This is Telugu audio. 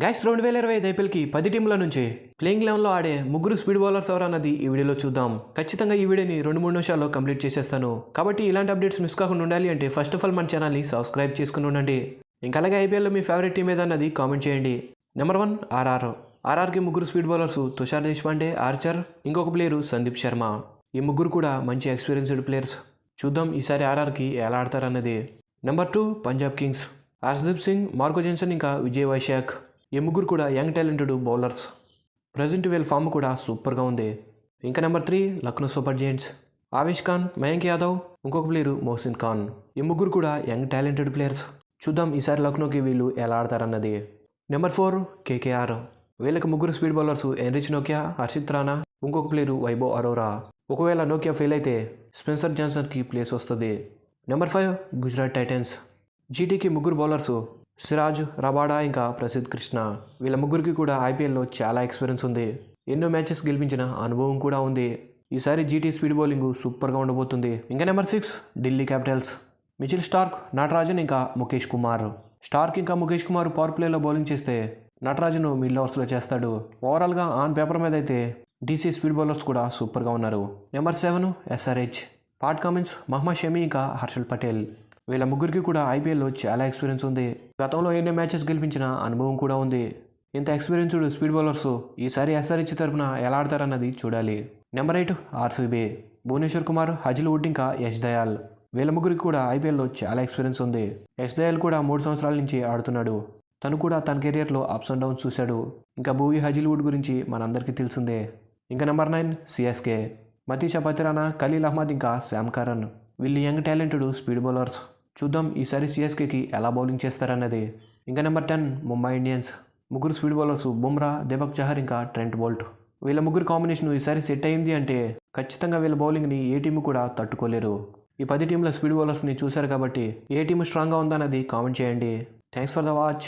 గైస్ 2025 ఐపీఎల్కి 10 టీంల నుంచి ప్లేయింగ్ లెవెన్లో ఆడే ముగ్గురు స్పీడ్ బౌలర్స్ ఎవరన్నది ఈ వీడియోలో చూద్దాం. ఖచ్చితంగా ఈ వీడియోని 2-3 నిమిషాల్లో కంప్లీట్ చేసేస్తాను. కాబట్టి ఇలాంటి అప్డేట్స్ మిస్ కాకుండా ఉండాలి అంటే ఫస్ట్ ఆఫ్ ఆల్ మన ఛానల్ని సబ్స్క్రైబ్ చేసుకుని ఉండండి. ఇంకా అలాగే ఐపీఎల్లో మీ ఫేవరెట్ టీం ఏదన్నది కామెంట్ చేయండి. నెంబర్ 1 ఆర్ఆర్కి ముగ్గురు speed bowlers Tushar Deshpande, Archer, ఇంకొక ప్లేయరు సందీప్ శర్మ. ఈ ముగ్గురు కూడా మంచి ఎక్స్పీరియన్స్డ్ ప్లేయర్స్. చూద్దాం ఈసారి ఆర్ఆర్కి ఎలా ఆడతారన్నది. Number 2 Punjab kings Harshdeep Singh, Marco Jansen ఇంకా విజయ్ వైశాఖ్. ఈ ముగ్గురు కూడా యంగ్ టాలెంటెడ్ బౌలర్స్. ప్రజెంట్ వీళ్ళ ఫామ్ కూడా సూపర్గా ఉంది. ఇంకా number 3 Lucknow super giants Avesh Khan, Mayank Yadav, ఇంకొక ప్లేయరు మోహసిన్ ఖాన్. ఈ ముగ్గురు కూడా యంగ్ టాలెంటెడ్ ప్లేయర్స్. చూద్దాం ఈసారి లక్నోకి వీళ్ళు ఎలా ఆడతారన్నది. Number 4 KKR. వీళ్ళకి ముగ్గురు speed bowlers Anrich Nokia, Harshit Rana, ఇంకొక ప్లేయరు వైభవ్ అరోరా. ఒకవేళ నోకియా ఫెయిల్ అయితే స్పెన్సర్ జాన్సన్కి ప్లేస్ వస్తుంది. Number 5 Gujarat titans. జీటీకి ముగ్గురు బౌలర్స్ సిరాజ్, రబాడా ఇంకా ప్రసిద్ధ్ కృష్ణ. వీళ్ళ ముగ్గురికి కూడా ఐపీఎల్లో చాలా ఎక్స్పీరియన్స్ ఉంది. ఎన్నో మ్యాచెస్ గెలిపించిన అనుభవం కూడా ఉంది. ఈసారి జీటీ స్పీడ్ బౌలింగ్ సూపర్గా ఉండబోతుంది. ఇంకా number 6 Delhi Capitals. Mitchell Stark, Natarajan ఇంకా ముఖేష్ కుమార్. స్టార్క్ ఇంకా ముఖేష్ కుమార్ పవర్ ప్లేలో బౌలింగ్ చేస్తే నటరాజన్ మిడిల్ ఓవర్స్లో చేస్తాడు. ఓవరాల్గా ఆన్ పేపర్ మీద అయితే డీసీ స్పీడ్ బౌలర్స్ కూడా సూపర్గా ఉన్నారు. Number 7 SRH. Pat Cummins, Mohammed Shami ఇంకా హర్షల్ పటేల్. వీళ్ళ ముగ్గురికి కూడా ఐపీఎల్లో చాలా ఎక్స్పీరియన్స్ ఉంది. గతంలో ఎన్నో మ్యాచెస్ గెలిపించిన అనుభవం కూడా ఉంది. ఇంత ఎక్స్పీరియన్స్డ్ స్పీడ్ బౌలర్స్ ఈసారి ఎస్ఆర్హెచ్ తరపున ఎలా ఆడతారన్నది చూడాలి. Number 8 RCB. Bhuvneshwar Kumar, Hazlewood ఇంకా యష్ దయాల్. వీళ్ళ ముగ్గురికి కూడా ఐపీఎల్లో చాలా ఎక్స్పీరియన్స్ ఉంది. యష్ దయాల్ కూడా 3 సంవత్సరాల నుంచి ఆడుతున్నాడు. తను కూడా తన కెరియర్లో అప్స్ అండ్ డౌన్స్ చూశాడు. ఇంకా భూవి హజిల్ వుడ్ గురించి మనందరికీ తెలిసిందే. ఇంకా నెంబర్ 9 సిఎస్కే. మతీషా పతిరానా, ఖలీల్ అహ్మద్ ఇంకా శామ్ కరన్. వీళ్ళు యంగ్ టాలెంటెడ్ స్పీడ్ బౌలర్స్. చూద్దాం ఈసారి సిఎస్కేకి ఎలా బౌలింగ్ చేస్తారన్నది. ఇంకా నెంబర్ 10 ముంబై ఇండియన్స్. ముగ్గురు స్పీడ్ బౌలర్స్ బుమ్రా, దీపక్ చహర్ ఇంకా ట్రెంట్ బోల్ట్. వీళ్ళ ముగ్గురు కాంబినేషన్ ఈసారి సెట్ అయింది అంటే ఖచ్చితంగా వీళ్ళ బౌలింగ్ని ఏ టీము కూడా తట్టుకోలేరు. ఈ 10 టీంల స్పీడ్ బౌలర్స్ని చూశారు కాబట్టి ఏ టీము స్ట్రాంగ్గా ఉందన్నది కామెంట్ చేయండి. Thanks for the watch.